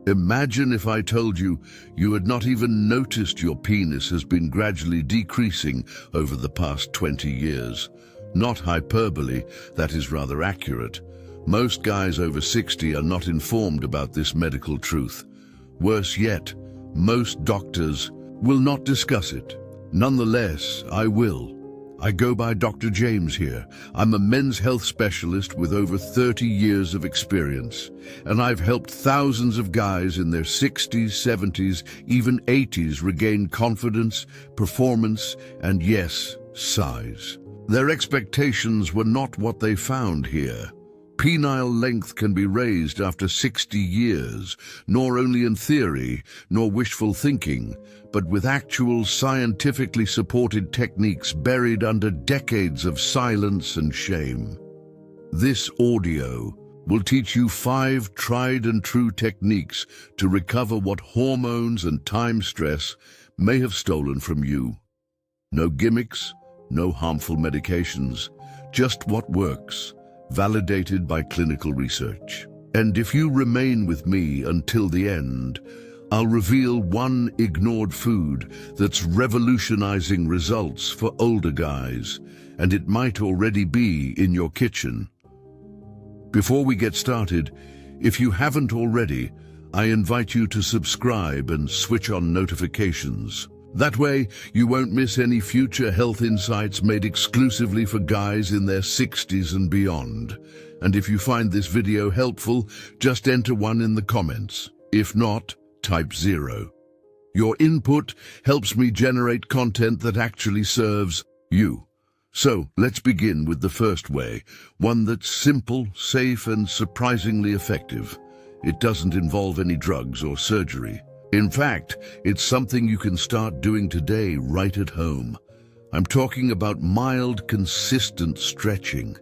Imagine if I told you you had not even noticed your penis has been gradually decreasing over the past 20 years. Not hyperbole, that is rather accurate. Most guys over 60 are not informed about this medical truth. Worse yet, most doctors will not discuss it. Nonetheless, I will. I go by Dr. James here. I'm a men's health specialist with over 30 years of experience, and I've helped thousands of guys in their 60s, 70s, even 80s regain confidence, performance, and yes, size. Their expectations were not what they found here. Penile length can be raised after 60 years, nor only in theory, nor wishful thinking, but with actual scientifically supported techniques buried under decades of silence and shame. This audio will teach you 5 tried and true techniques to recover what hormones and time stress may have stolen from you. No gimmicks, no harmful medications, just what works, validated by clinical research. And if you remain with me until the end, I'll reveal one ignored food that's revolutionizing results for older guys, and it might already be in your kitchen. Before we get started, if you haven't already, I invite you to subscribe and switch on notifications. That way, you won't miss any future health insights made exclusively for guys in their 60s and beyond. And if you find this video helpful, just enter 1 in the comments. If not, type 0. Your input helps me generate content that actually serves you. So, let's begin with the first way, one that's simple, safe, and surprisingly effective. It doesn't involve any drugs or surgery. In fact, it's something you can start doing today right at home. I'm talking about mild, consistent stretching.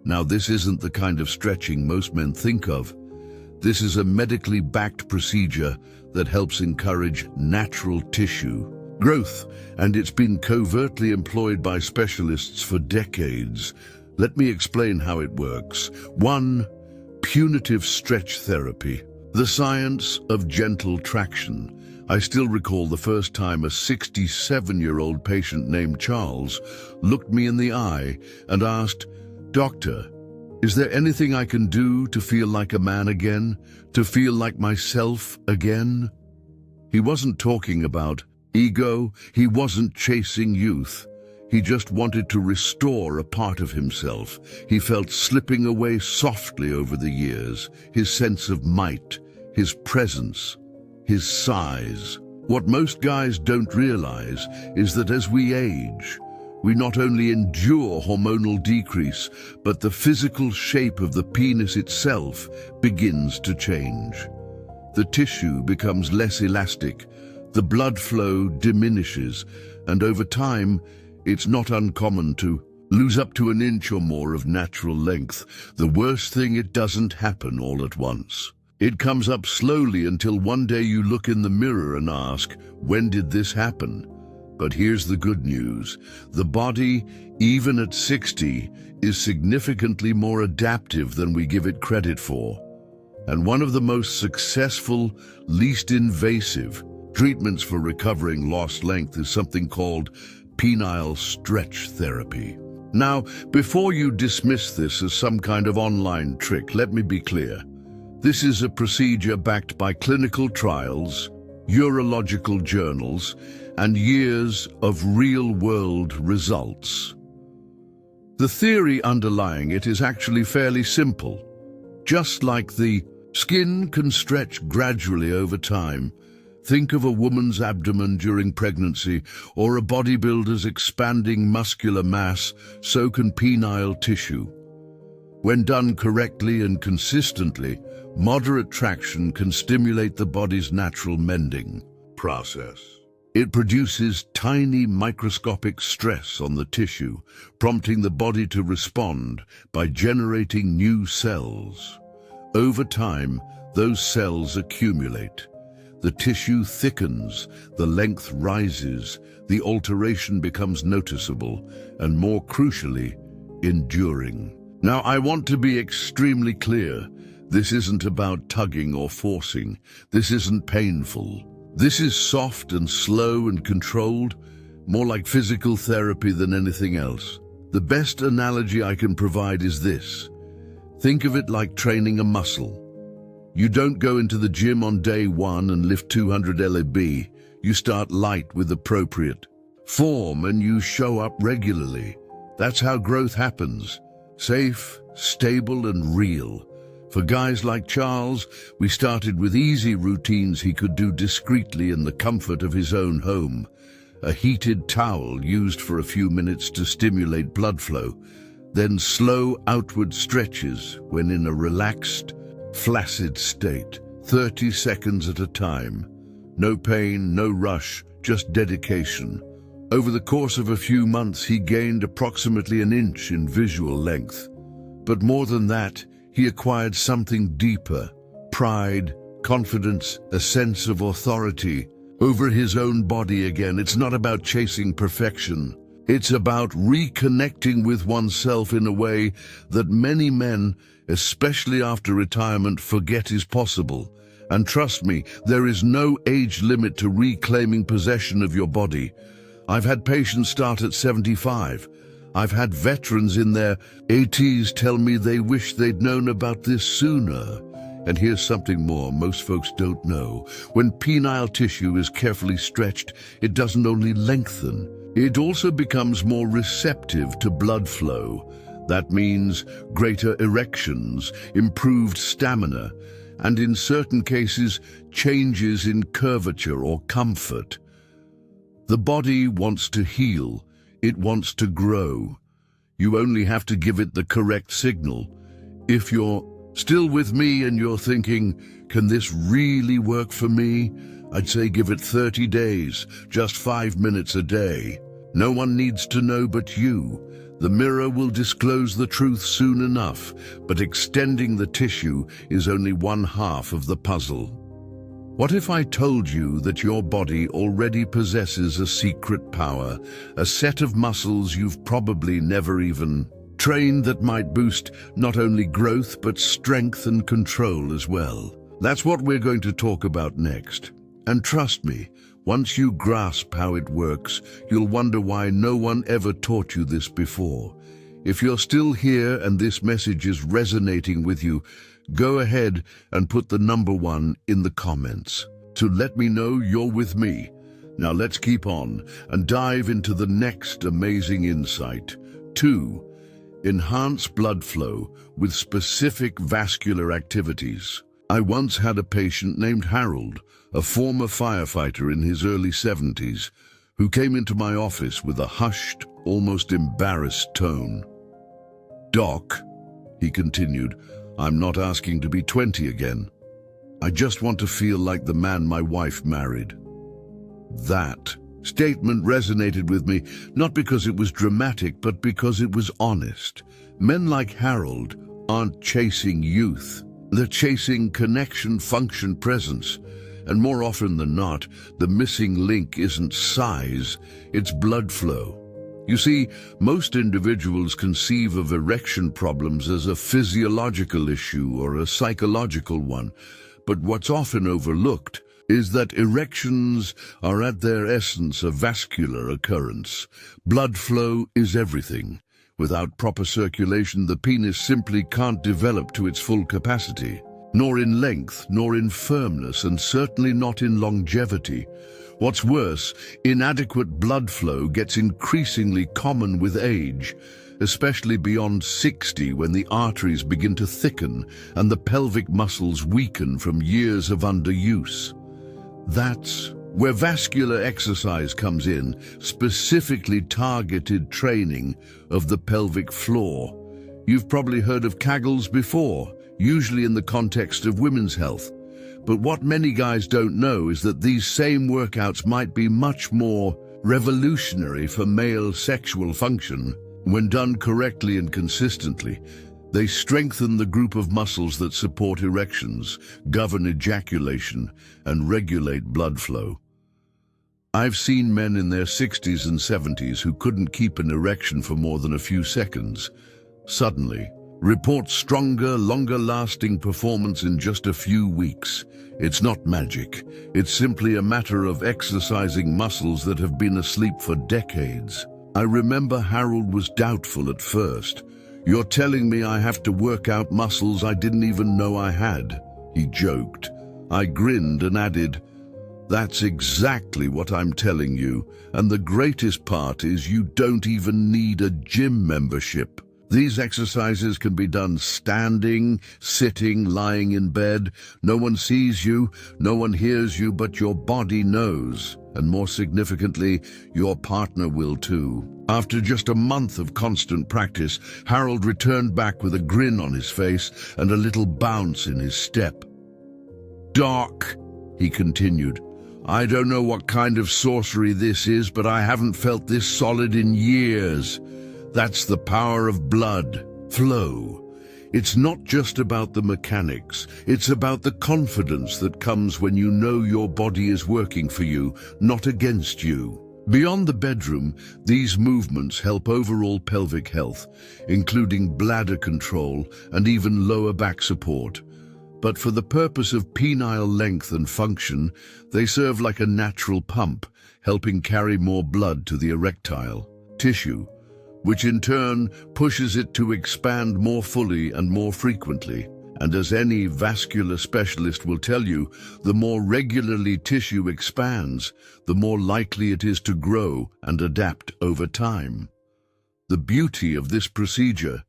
Now, this isn't the kind of stretching most men think of. This is a medically backed procedure that helps encourage natural tissue growth, and it's been covertly employed by specialists for decades. Let me explain how it works. 1. Punitive stretch therapy. The science of gentle traction. I still recall the first time a 67-year-old patient named Charles looked me in the eye and asked, "Doctor, is there anything I can do to feel like a man again, to feel like myself again?" He wasn't talking about ego, he wasn't chasing youth. He just wanted to restore a part of himself. He felt slipping away softly over the years, his sense of might, his presence, his size. What most guys don't realize is that as we age, we not only endure hormonal decrease, but the physical shape of the penis itself begins to change. The tissue becomes less elastic, the blood flow diminishes, and over time, it's not uncommon to lose up to 1 inch or more of natural length. The worst thing, it doesn't happen all at once. It comes up slowly until one day you look in the mirror and ask, when did this happen? But here's the good news. The body, even at 60, is significantly more adaptive than we give it credit for. And one of the most successful, least invasive treatments for recovering lost length is something called penile stretch therapy. Now, before you dismiss this as some kind of online trick, let me be clear. This is a procedure backed by clinical trials, urological journals, and years of real-world results. The theory underlying it is actually fairly simple. Just like the skin can stretch gradually over time, think of a woman's abdomen during pregnancy or a bodybuilder's expanding muscular mass, so can penile tissue. When done correctly and consistently, moderate traction can stimulate the body's natural mending process. It produces tiny microscopic stress on the tissue, prompting the body to respond by generating new cells. Over time, those cells accumulate. The tissue thickens, the length rises, the alteration becomes noticeable, and more crucially, enduring. Now, I want to be extremely clear. This isn't about tugging or forcing. This isn't painful. This is soft and slow and controlled, more like physical therapy than anything else. The best analogy I can provide is this. Think of it like training a muscle. You don't go into the gym on day one and lift 200 lb. You start light with appropriate form and you show up regularly. That's how growth happens. Safe, stable, and real. For guys like Charles, we started with easy routines he could do discreetly in the comfort of his own home. A heated towel used for a few minutes to stimulate blood flow, then slow outward stretches when in a relaxed, flaccid state, 30 seconds at a time. No pain, no rush, just dedication. Over the course of a few months, he gained approximately an inch in visual length. But more than that, he acquired something deeper: pride, confidence, a sense of authority over his own body again. It's not about chasing perfection. It's about reconnecting with oneself in a way that many men, especially after retirement, forget is possible. And trust me, there is no age limit to reclaiming possession of your body. I've had patients start at 75. I've had veterans in their 80s tell me they wish they'd known about this sooner. And here's something more most folks don't know. When penile tissue is carefully stretched, it doesn't only lengthen, it also becomes more receptive to blood flow. That means greater erections, improved stamina, and in certain cases, changes in curvature or comfort. The body wants to heal. It wants to grow. You only have to give it the correct signal. If you're still with me and you're thinking, can this really work for me? I'd say give it 30 days, just 5 minutes a day. No one needs to know but you. The mirror will disclose the truth soon enough, but extending the tissue is only one half of the puzzle. What if I told you that your body already possesses a secret power, a set of muscles you've probably never even trained that might boost not only growth but strength and control as well? That's what we're going to talk about next. And trust me, once you grasp how it works, you'll wonder why no one ever taught you this before. If you're still here and this message is resonating with you, go ahead and put the number 1 in the comments to let me know you're with me. Now let's keep on and dive into the next amazing insight. 2. Enhance blood flow with specific vascular activities. I once had a patient named Harold, a former firefighter in his early 70s, who came into my office with a hushed, almost embarrassed tone. "Doc," he continued, "I'm not asking to be 20 again. I just want to feel like the man my wife married." That statement resonated with me, not because it was dramatic, but because it was honest. Men like Harold aren't chasing youth. They're chasing connection, function, presence. And more often than not, the missing link isn't size, it's blood flow. You see, most individuals conceive of erection problems as a physiological issue or a psychological one. But what's often overlooked is that erections are at their essence a vascular occurrence. Blood flow is everything. Without proper circulation, the penis simply can't develop to its full capacity. Nor in length, nor in firmness, and certainly not in longevity. What's worse, inadequate blood flow gets increasingly common with age, especially beyond 60 when the arteries begin to thicken and the pelvic muscles weaken from years of underuse. That's where vascular exercise comes in, specifically targeted training of the pelvic floor. You've probably heard of Kegels before, usually in the context of women's health. But what many guys don't know is that these same workouts might be much more revolutionary for male sexual function. When done correctly and consistently, they strengthen the group of muscles that support erections, govern ejaculation, and regulate blood flow. I've seen men in their 60s and 70s who couldn't keep an erection for more than a few seconds. Suddenly, report stronger, longer-lasting performance in just a few weeks. It's not magic. It's simply a matter of exercising muscles that have been asleep for decades. I remember Harold was doubtful at first. "You're telling me I have to work out muscles I didn't even know I had," he joked. I grinned and added, "That's exactly what I'm telling you, and the greatest part is you don't even need a gym membership. These exercises can be done standing, sitting, lying in bed. No one sees you, no one hears you, but your body knows. And more significantly, your partner will too." After just a month of constant practice, Harold returned back with a grin on his face and a little bounce in his step. "Doc," he continued, "I don't know what kind of sorcery this is, but I haven't felt this solid in years. That's the power of blood flow. It's not just about the mechanics. It's about the confidence that comes when you know your body is working for you, not against you." Beyond the bedroom, these movements help overall pelvic health, including bladder control and even lower back support. But for the purpose of penile length and function, they serve like a natural pump, helping carry more blood to the erectile tissue, which in turn pushes it to expand more fully and more frequently. And as any vascular specialist will tell you, the more regularly tissue expands, the more likely it is to grow and adapt over time. The beauty of this procedure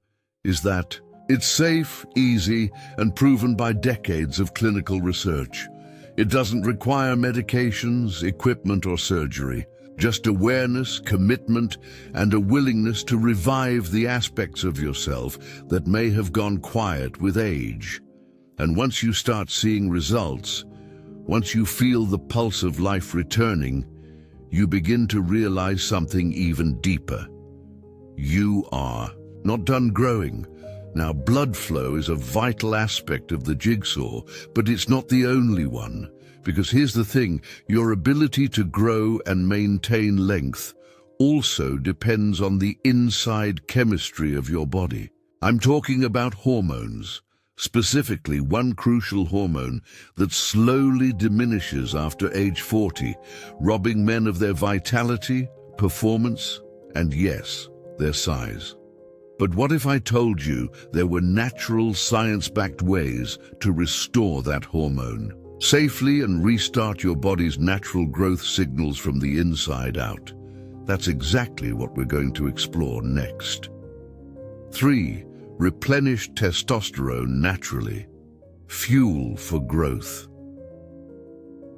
is that it's safe, easy, and proven by decades of clinical research. It doesn't require medications, equipment, or surgery. Just awareness, commitment, and a willingness to revive the aspects of yourself that may have gone quiet with age. And once you start seeing results, once you feel the pulse of life returning, you begin to realize something even deeper. You are not done growing. Now, blood flow is a vital aspect of the jigsaw, but it's not the only one. Because here's the thing, your ability to grow and maintain length also depends on the inside chemistry of your body. I'm talking about hormones, specifically one crucial hormone that slowly diminishes after age 40, robbing men of their vitality, performance, and yes, their size. But what if I told you there were natural, science-backed ways to restore that hormone safely and restart your body's natural growth signals from the inside out? That's exactly what we're going to explore next. 3. Replenish testosterone naturally. Fuel for growth.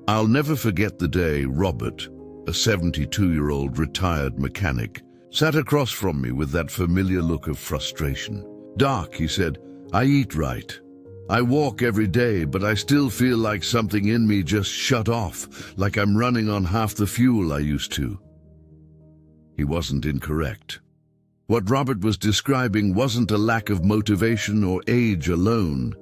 I'll never forget the day Robert, a 72-year-old retired mechanic, sat across from me with that familiar look of frustration. "Doc," he said, "I eat right. I walk every day, but I still feel like something in me just shut off, like I'm running on half the fuel I used to." He wasn't incorrect. What Robert was describing wasn't a lack of motivation or age alone.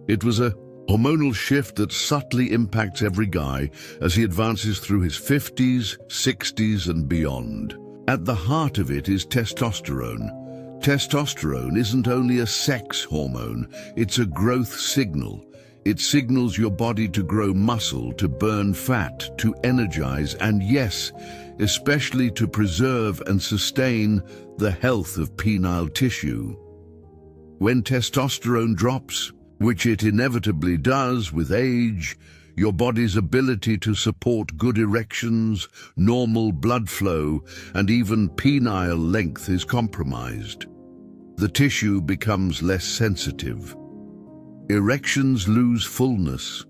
It was a hormonal shift that subtly impacts every guy as he advances through his 50s, 60s, and beyond. At the heart of it is testosterone. Testosterone isn't only a sex hormone, it's a growth signal. It signals your body to grow muscle, to burn fat, to energize, and yes, especially to preserve and sustain the health of penile tissue. When testosterone drops, which it inevitably does with age, your body's ability to support good erections, normal blood flow, and even penile length is compromised. The tissue becomes less sensitive. Erections lose fullness.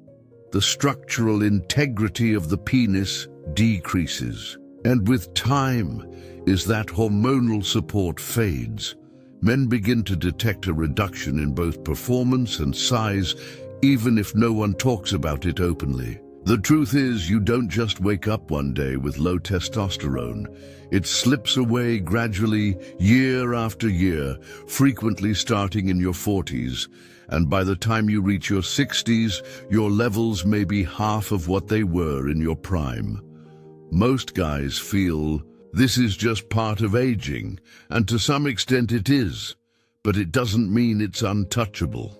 The structural integrity of the penis decreases. And with time, as that hormonal support fades, men begin to detect a reduction in both performance and size, even if no one talks about it openly. The truth is, you don't just wake up one day with low testosterone. It slips away gradually, year after year, frequently starting in your 40s. And by the time you reach your 60s, your levels may be half of what they were in your prime. Most guys feel this is just part of aging, and to some extent it is. but it doesn't mean it's untouchable.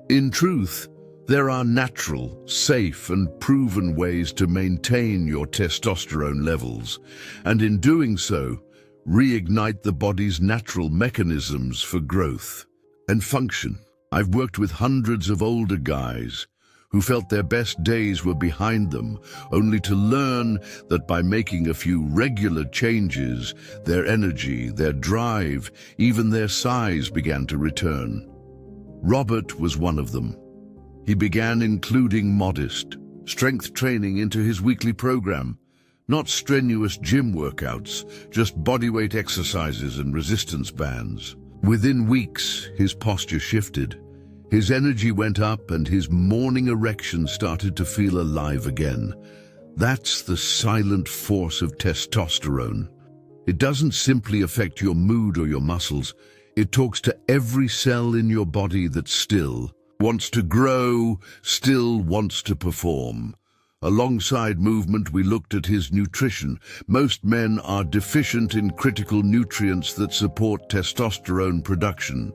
In truth, there are natural, safe, and proven ways to maintain your testosterone levels, and in doing so, reignite the body's natural mechanisms for growth and function. I've worked with hundreds of older guys who felt their best days were behind them, only to learn that by making a few regular changes, their energy, their drive, even their size began to return. Robert was one of them. He began including modest strength training into his weekly program. Not strenuous gym workouts, just bodyweight exercises and resistance bands. Within weeks, his posture shifted. His energy went up and his morning erection started to feel alive again. That's the silent force of testosterone. It doesn't simply affect your mood or your muscles. It talks to every cell in your body that still wants to grow, still wants to perform. Alongside movement, we looked at his nutrition. Most men are deficient in critical nutrients that support testosterone production.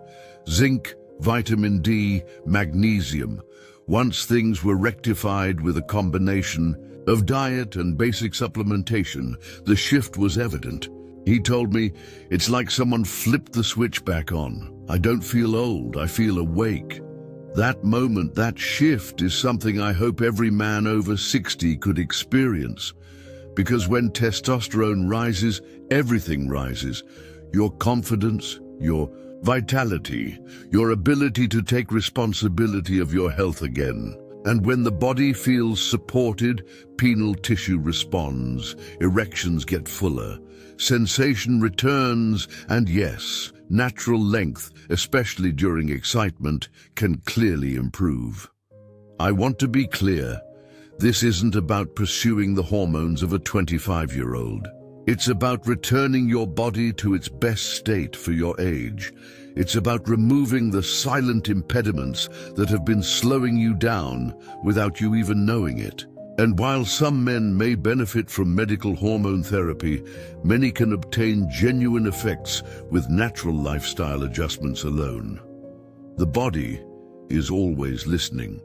Zinc, vitamin D, magnesium. Once things were rectified with a combination of diet and basic supplementation, the shift was evident. He told me, "It's like someone flipped the switch back on. I don't feel old, I feel awake." That moment, that shift is something I hope every man over 60 could experience. Because when testosterone rises, everything rises. Your confidence, your vitality, your ability to take responsibility of your health again. And when the body feels supported, penile tissue responds, erections get fuller, sensation returns, and yes, natural length, especially during excitement, can clearly improve. I want to be clear, this isn't about pursuing the hormones of a 25-year-old. It's about returning your body to its best state for your age. It's about removing the silent impediments that have been slowing you down without you even knowing it. And while some men may benefit from medical hormone therapy, many can obtain genuine effects with natural lifestyle adjustments alone. The body is always listening.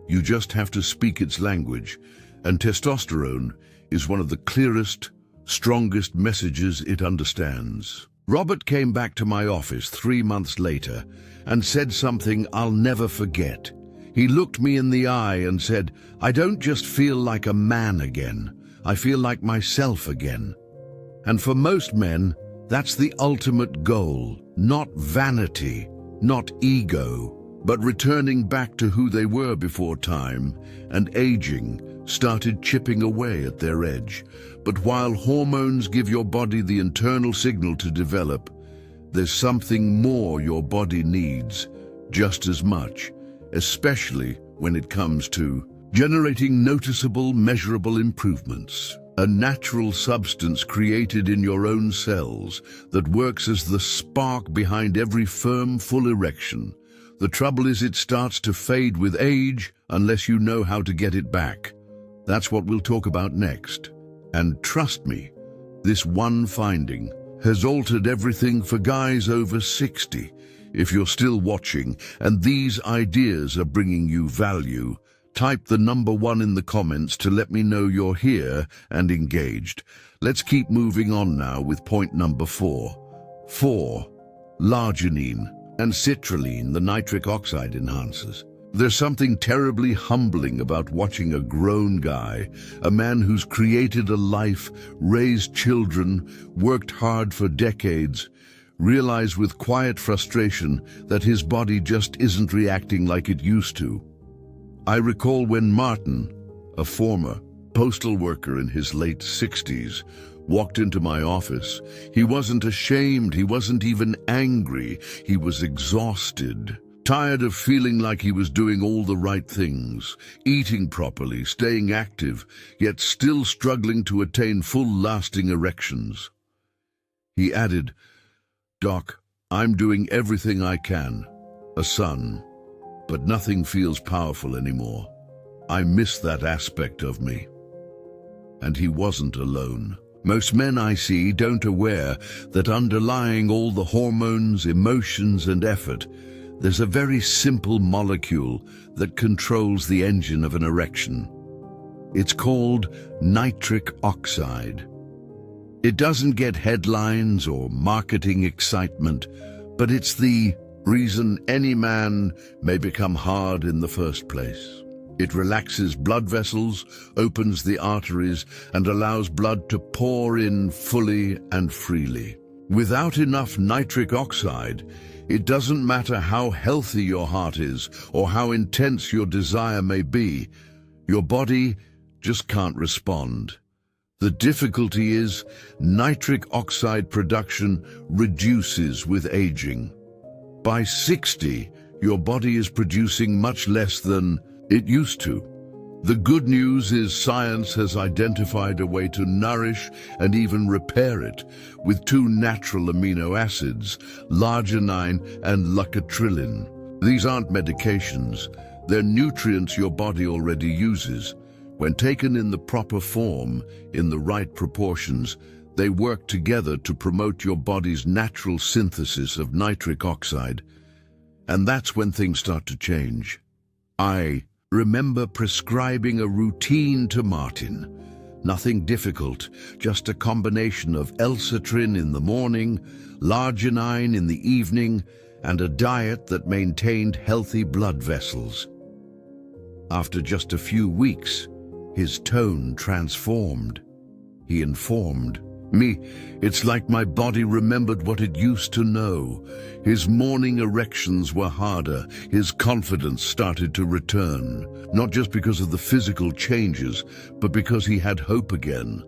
You just have to speak its language, and testosterone is one of the clearest, strongest messages it understands. Robert came back to my office 3 months later and said something I'll never forget. He looked me in the eye and said, "I don't just feel like a man again, I feel like myself again." And for most men, that's the ultimate goal, not vanity, not ego, but returning back to who they were before time and aging started chipping away at their edge. But while hormones give your body the internal signal to develop, there's something more your body needs just as much, especially when it comes to generating noticeable, measurable improvements. A natural substance created in your own cells that works as the spark behind every firm, full erection. The trouble is it starts to fade with age unless you know how to get it back. That's what we'll talk about next. And trust me, this one finding has altered everything for guys over 60. If you're still watching and these ideas are bringing you value, type the number 1 in the comments to let me know you're here and engaged. Let's keep moving on now with point number 4. 4. L'arginine and citrulline, the nitric oxide enhancers. There's something terribly humbling about watching a grown guy, a man who's created a life, raised children, worked hard for decades, realize with quiet frustration that his body just isn't reacting like it used to. I recall when Martin, a former postal worker in his late 60s, walked into my office. He wasn't ashamed, he wasn't even angry, he was exhausted. Tired of feeling like he was doing all the right things, eating properly, staying active, yet still struggling to attain full lasting erections. He added, "Doc, I'm doing everything I can, a son, but nothing feels powerful anymore. I miss that aspect of me." And he wasn't alone. Most men I see don't aware that underlying all the hormones, emotions and effort, there's a very simple molecule that controls the engine of an erection. It's called nitric oxide. It doesn't get headlines or marketing excitement, but it's the reason any man may become hard in the first place. It relaxes blood vessels, opens the arteries, and allows blood to pour in fully and freely. Without enough nitric oxide, it doesn't matter how healthy your heart is or how intense your desire may be, your body just can't respond. The difficulty is nitric oxide production reduces with aging. By 60, your body is producing much less than it used to. The good news is science has identified a way to nourish and even repair it with two natural amino acids, l'arginine and leukotriene. These aren't medications, they're nutrients your body already uses. When taken in the proper form, in the right proportions, they work together to promote your body's natural synthesis of nitric oxide. And that's when things start to change. I remember prescribing a routine to Martin. Nothing difficult, just a combination of L-citrine in the morning, l'arginine in the evening, and a diet that maintained healthy blood vessels. After just a few weeks, his tone transformed. He informed me, it's like my body remembered what it used to know. His morning erections were harder. His confidence started to return, not just because of the physical changes, but because he had hope again.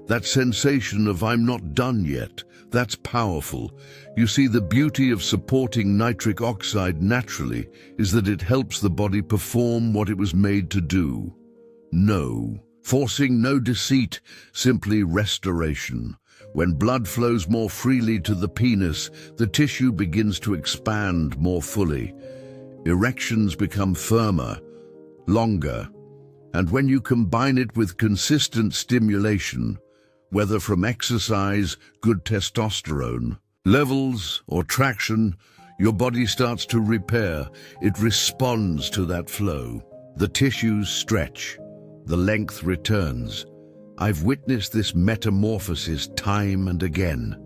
That sensation of I'm not done yet, that's powerful. You see, the beauty of supporting nitric oxide naturally is that it helps the body perform what it was made to do. No forcing, no deceit, simply restoration. When blood flows more freely to the penis, the tissue begins to expand more fully. Erections become firmer, longer, and when you combine it with consistent stimulation, whether from exercise, good testosterone levels, or traction, your body starts to repair. It responds to that flow. The tissues stretch. The length returns. I've witnessed this metamorphosis time and again.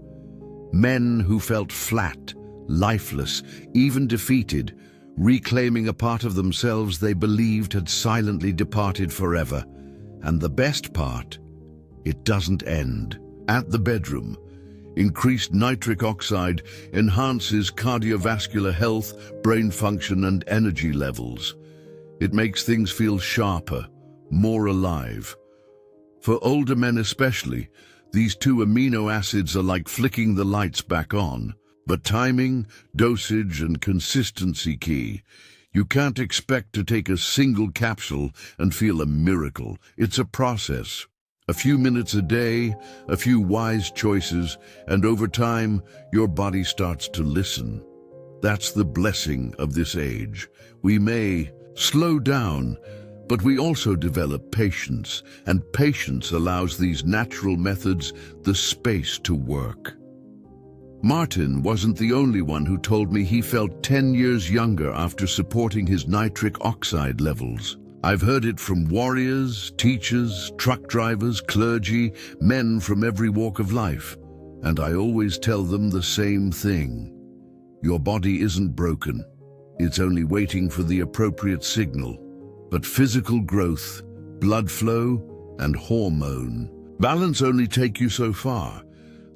Men who felt flat, lifeless, even defeated, reclaiming a part of themselves they believed had silently departed forever. And the best part, it doesn't end. At the bedroom, increased nitric oxide enhances cardiovascular health, brain function, and energy levels. It makes things feel sharper, more alive. For older men especially, these two amino acids are like flicking the lights back on. But timing, dosage, and consistency key. You can't expect to take a single capsule and feel a miracle. It's a process. A few minutes a day, a few wise choices, and over time, your body starts to listen. That's the blessing of this age. We may slow down, but we also develop patience, and patience allows these natural methods the space to work. Martin wasn't the only one who told me he felt 10 years younger after supporting his nitric oxide levels. I've heard it from warriors, teachers, truck drivers, clergy, men from every walk of life. And I always tell them the same thing. Your body isn't broken. It's only waiting for the appropriate signal. But physical growth, blood flow, and hormone balance only take you so far.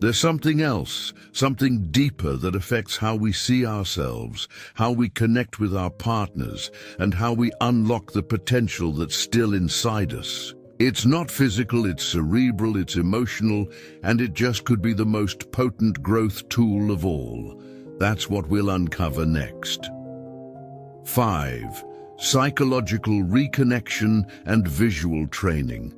There's something else, something deeper that affects how we see ourselves, how we connect with our partners, and how we unlock the potential that's still inside us. It's not physical, it's cerebral, it's emotional, and it just could be the most potent growth tool of all. That's what we'll uncover next. 5. Psychological reconnection and visual training.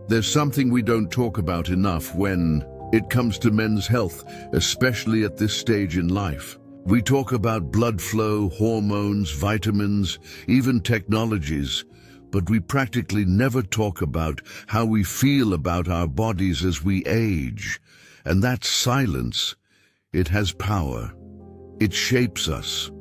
There's something we don't talk about enough when it comes to men's health, especially at this stage in life. We talk about blood flow, hormones, vitamins, even technologies, but we practically never talk about how we feel about our bodies as we age. And that silence, it has power. It shapes us.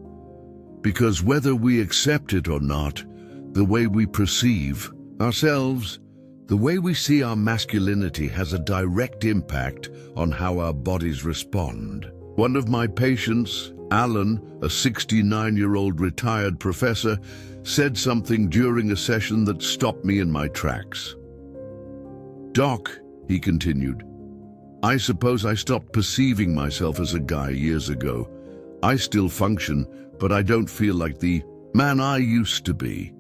Because whether we accept it or not, the way we perceive ourselves, the way we see our masculinity has a direct impact on how our bodies respond. One of my patients, Alan, a 69-year-old retired professor, said something during a session that stopped me in my tracks. "Doc," he continued, "I suppose I stopped perceiving myself as a guy years ago. I still function, but I don't feel like the man I used to be."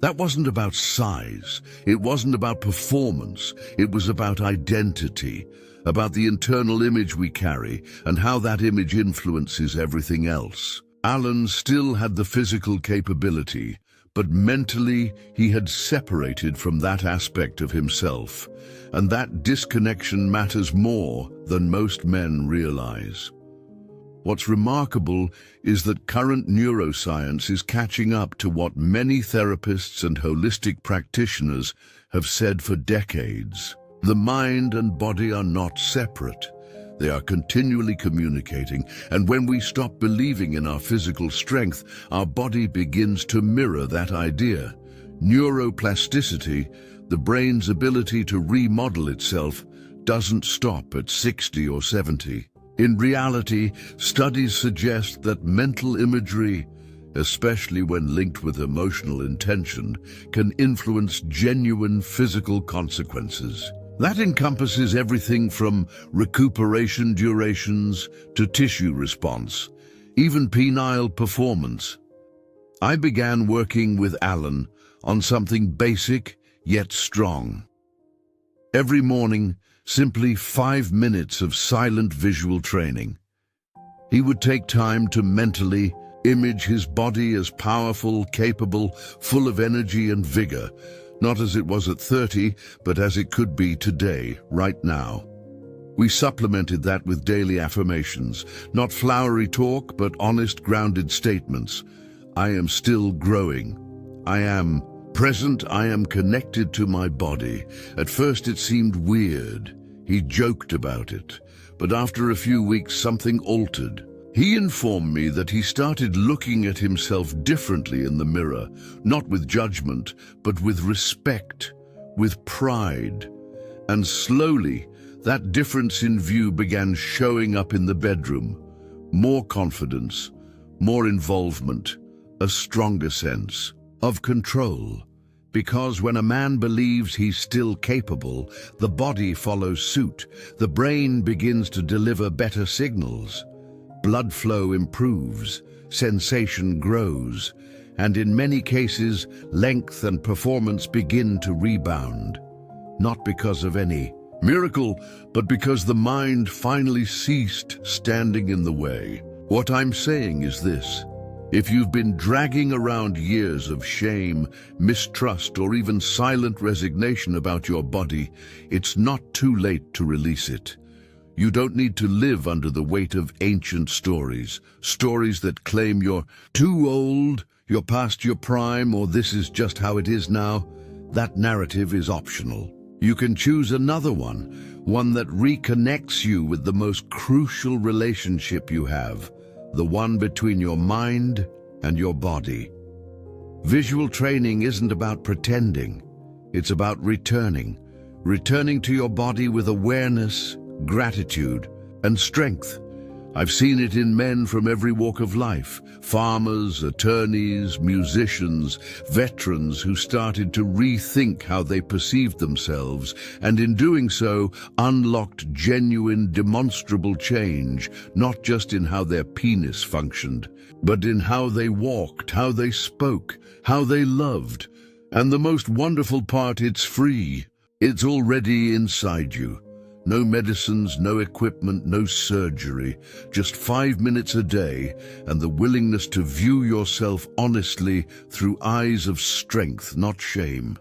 That wasn't about size. It wasn't about performance. It was about identity, about the internal image we carry and how that image influences everything else. Alan still had the physical capability, but mentally he had separated from that aspect of himself, and that disconnection matters more than most men realize. What's remarkable is that current neuroscience is catching up to what many therapists and holistic practitioners have said for decades. The mind and body are not separate. They are continually communicating, and when we stop believing in our physical strength, our body begins to mirror that idea. Neuroplasticity, the brain's ability to remodel itself, doesn't stop at 60 or 70. In reality, studies suggest that mental imagery, especially when linked with emotional intention, can influence genuine physical consequences. That encompasses everything from recuperation durations to tissue response, even penile performance. I began working with Alan on something basic yet strong. Every morning, simply 5 minutes of silent visual training. He would take time to mentally image his body as powerful, capable, full of energy and vigor, not as it was at 30, but as it could be today, right now. We supplemented that with daily affirmations, not flowery talk, but honest, grounded statements. I am still growing. I am present. I am connected to my body. At first it seemed weird. He joked about it, but after a few weeks something altered. He informed me that he started looking at himself differently in the mirror, not with judgment, but with respect, with pride. And slowly, that difference in view began showing up in the bedroom. More confidence, more involvement, a stronger sense of control. Because when a man believes he's still capable, the body follows suit. The brain begins to deliver better signals. Blood flow improves, sensation grows, and in many cases, length and performance begin to rebound. Not because of any miracle, but because the mind finally ceased standing in the way. What I'm saying is this: if you've been dragging around years of shame, mistrust, or even silent resignation about your body, it's not too late to release it. You don't need to live under the weight of ancient stories, stories that claim you're too old, you're past your prime, or this is just how it is now. That narrative is optional. You can choose another one that reconnects you with the most crucial relationship you have, the one between your mind and your body. Visual training isn't about pretending. It's about returning to your body with awareness, gratitude, and strength. I've seen it in men from every walk of life, farmers, attorneys, musicians, veterans who started to rethink how they perceived themselves, and in doing so, unlocked genuine, demonstrable change, not just in how their penis functioned, but in how they walked, how they spoke, how they loved. And the most wonderful part, it's free. It's already inside you. No medicines, no equipment, no surgery, just 5 minutes a day and the willingness to view yourself honestly through eyes of strength, not shame.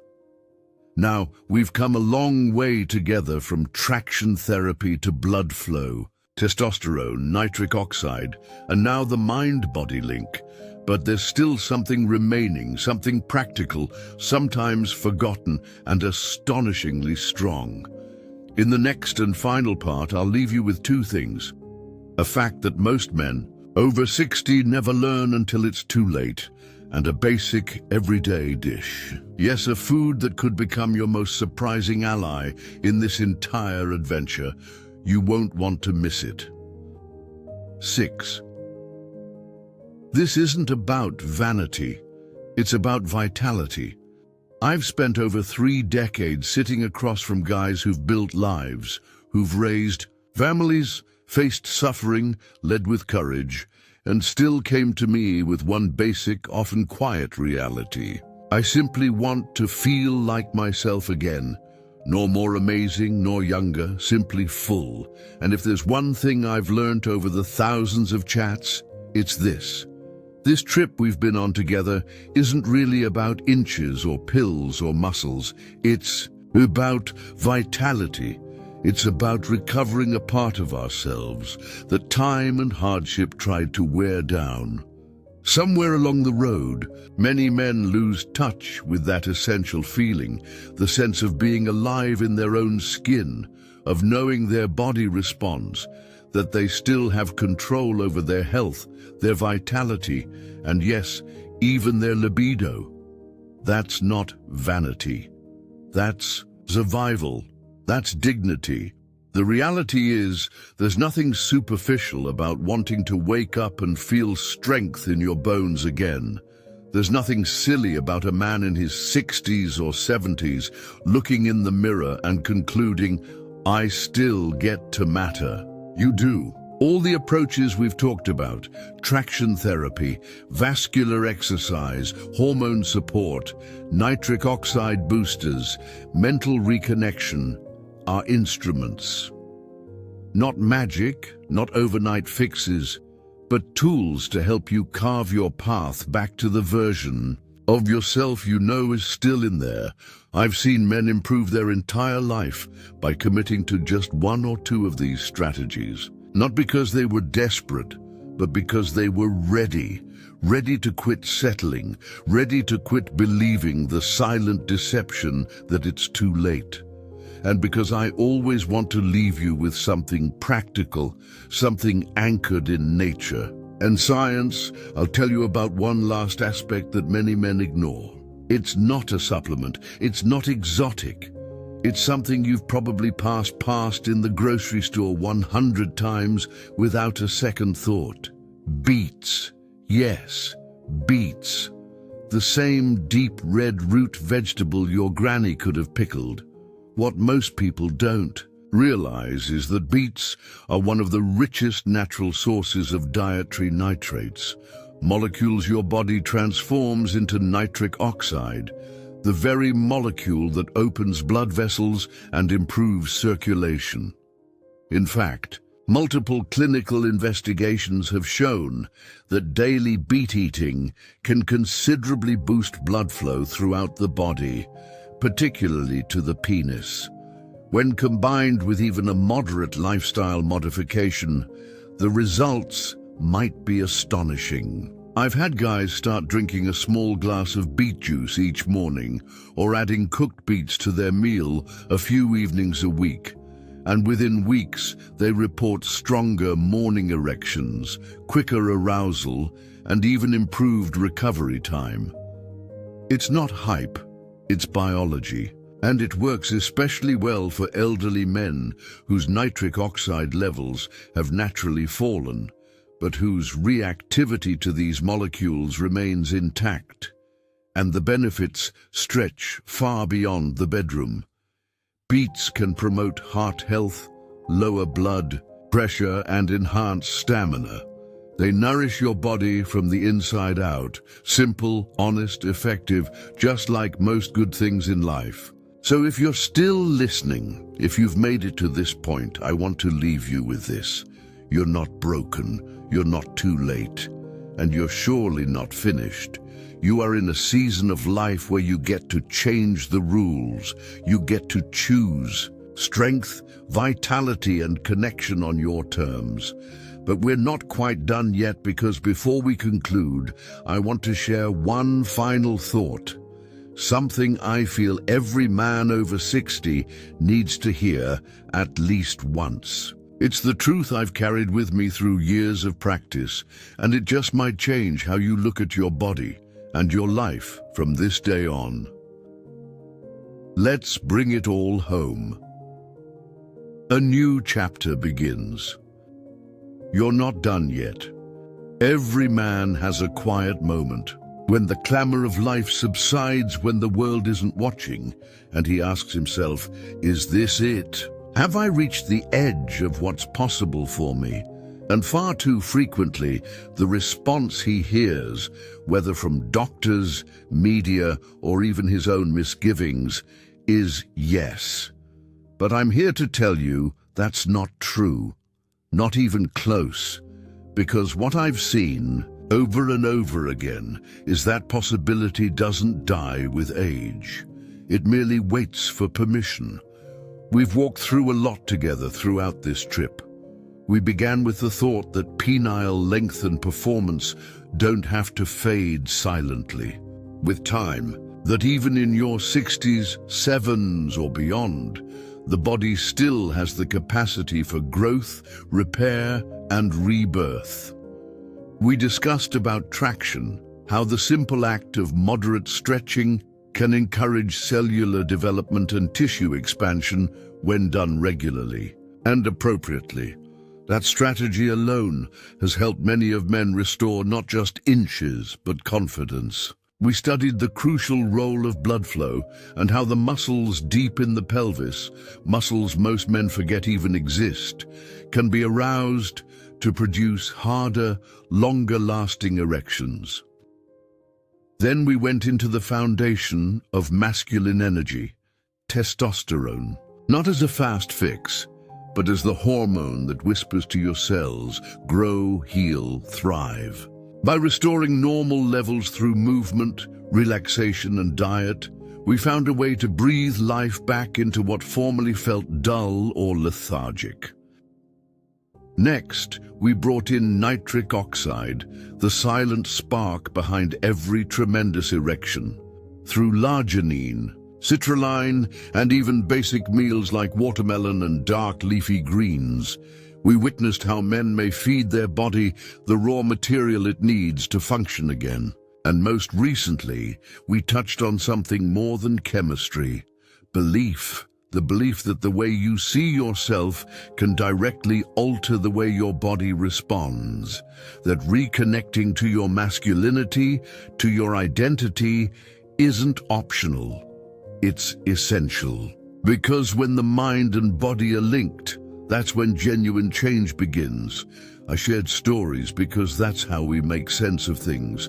Now, we've come a long way together, from traction therapy to blood flow, testosterone, nitric oxide, and now the mind-body link. But there's still something remaining, something practical, sometimes forgotten, and astonishingly strong. In the next and final part, I'll leave you with two things. A fact that most men, over 60, never learn until it's too late, and a basic, everyday dish. Yes, a food that could become your most surprising ally in this entire adventure. You won't want to miss it. 6. This isn't about vanity. It's about vitality. I've spent over 3 decades sitting across from guys who've built lives, who've raised families, faced suffering, led with courage, and still came to me with one basic, often quiet reality. I simply want to feel like myself again. Nor more amazing, nor younger, simply full. And if there's one thing I've learned over the thousands of chats, it's this. This trip we've been on together isn't really about inches or pills or muscles. It's about vitality. It's about recovering a part of ourselves that time and hardship tried to wear down. Somewhere along the road, many men lose touch with that essential feeling, the sense of being alive in their own skin, of knowing their body responds, that they still have control over their health, their vitality, and yes, even their libido. That's not vanity. That's survival. That's dignity. The reality is, there's nothing superficial about wanting to wake up and feel strength in your bones again. There's nothing silly about a man in his 60s or 70s looking in the mirror and concluding, I still get to matter. You do. All the approaches we've talked about, traction therapy, vascular exercise, hormone support, nitric oxide boosters, mental reconnection, are instruments. Not magic, not overnight fixes, but tools to help you carve your path back to the version of yourself you know is still in there. I've seen men improve their entire life by committing to just 1 or 2 of these strategies. Not because they were desperate, but because they were ready to quit settling, ready to quit believing the silent deception that it's too late. And because I always want to leave you with something practical, something anchored in nature. And science, I'll tell you about one last aspect that many men ignore. It's not a supplement, it's not exotic. It's something you've probably passed past in the grocery store 100 times without a second thought. Beets. Yes, beets. The same deep red root vegetable your granny could have pickled. What most people don't realize is that beets are one of the richest natural sources of dietary nitrates, molecules your body transforms into nitric oxide, the very molecule that opens blood vessels and improves circulation. In fact, multiple clinical investigations have shown that daily beet eating can considerably boost blood flow throughout the body, particularly to the penis. When combined with even a moderate lifestyle modification, the results might be astonishing. I've had guys start drinking a small glass of beet juice each morning or adding cooked beets to their meal a few evenings a week. And within weeks, they report stronger morning erections, quicker arousal, and even improved recovery time. It's not hype, it's biology. And it works especially well for elderly men whose nitric oxide levels have naturally fallen, but whose reactivity to these molecules remains intact. And the benefits stretch far beyond the bedroom. Beets can promote heart health, lower blood pressure, and enhance stamina. They nourish your body from the inside out. Simple, honest, effective, just like most good things in life. So if you're still listening, if you've made it to this point, I want to leave you with this. You're not broken, you're not too late, and you're surely not finished. You are in a season of life where you get to change the rules. You get to choose strength, vitality, and connection on your terms. But we're not quite done yet, because before we conclude, I want to share one final thought. Something I feel every man over 60 needs to hear at least once. It's the truth I've carried with me through years of practice, and it just might change how you look at your body and your life from this day on. Let's bring it all home. A new chapter begins. You're not done yet. Every man has a quiet moment, when the clamor of life subsides, when the world isn't watching, and he asks himself, is this it? Have I reached the edge of what's possible for me? And far too frequently, the response he hears, whether from doctors, media, or even his own misgivings, is yes. But I'm here to tell you that's not true, not even close, because what I've seen over and over again is that possibility doesn't die with age. It merely waits for permission. We've walked through a lot together throughout this trip. We began with the thought that penile length and performance don't have to fade silently. With time, that even in your 60s, 7s or beyond, the body still has the capacity for growth, repair, and rebirth. We discussed about traction, how the simple act of moderate stretching can encourage cellular development and tissue expansion when done regularly and appropriately. That strategy alone has helped many of men restore not just inches, but confidence. We studied the crucial role of blood flow and how the muscles deep in the pelvis, muscles most men forget even exist, can be aroused to produce harder, longer-lasting erections. Then we went into the foundation of masculine energy, testosterone, not as a fast fix, but as the hormone that whispers to your cells, grow, heal, thrive. By restoring normal levels through movement, relaxation, and diet, we found a way to breathe life back into what formerly felt dull or lethargic. Next, we brought in nitric oxide, the silent spark behind every tremendous erection. Through l'arginine, citrulline, and even basic meals like watermelon and dark leafy greens, we witnessed how men may feed their body the raw material it needs to function again. And most recently, we touched on something more than chemistry: belief. The belief that the way you see yourself can directly alter the way your body responds. That reconnecting to your masculinity, to your identity, isn't optional. It's essential. Because when the mind and body are linked, that's when genuine change begins. I shared stories because that's how we make sense of things.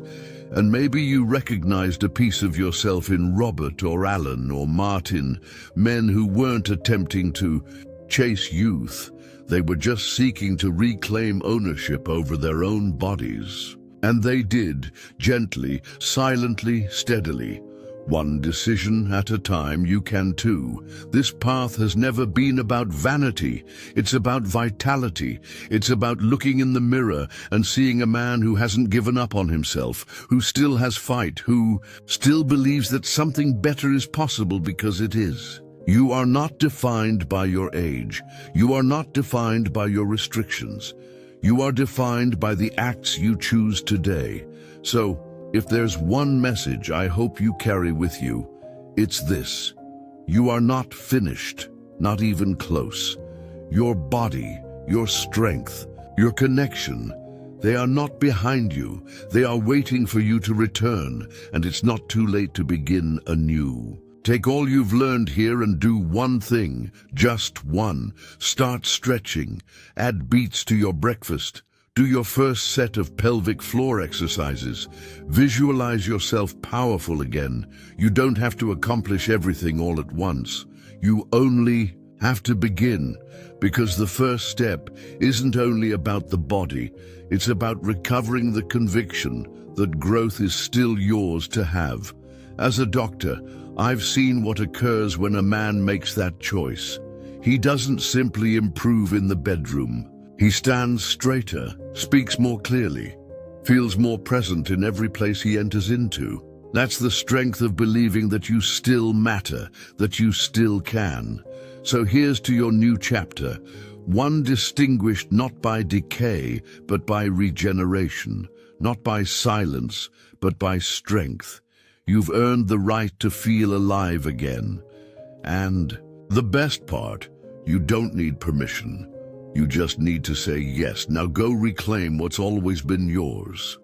And maybe you recognized a piece of yourself in Robert or Alan or Martin, men who weren't attempting to chase youth. They were just seeking to reclaim ownership over their own bodies. And they did, gently, silently, steadily. One decision at a time. You can too. This path has never been about vanity. It's about vitality. It's about looking in the mirror and seeing a man who hasn't given up on himself, who still has fight, who still believes that something better is possible, because it is. You are not defined by your age. You are not defined by your restrictions. You are defined by the acts you choose today. So, if there's one message I hope you carry with you, it's this: you are not finished, not even close. Your body, your strength, your connection, they are not behind you. They are waiting for you to return, and it's not too late to begin anew. Take all you've learned here and do one thing, just one. Start stretching, add beats to your breakfast. Do your first set of pelvic floor exercises. Visualize yourself powerful again. You don't have to accomplish everything all at once. You only have to begin, because the first step isn't only about the body, it's about recovering the conviction that growth is still yours to have. As a doctor, I've seen what occurs when a man makes that choice. He doesn't simply improve in the bedroom. He stands straighter, speaks more clearly, feels more present in every place he enters into. That's the strength of believing that you still matter, that you still can. So here's to your new chapter, one distinguished not by decay, but by regeneration, not by silence, but by strength. You've earned the right to feel alive again. And the best part, you don't need permission. You just need to say yes. Now go reclaim what's always been yours.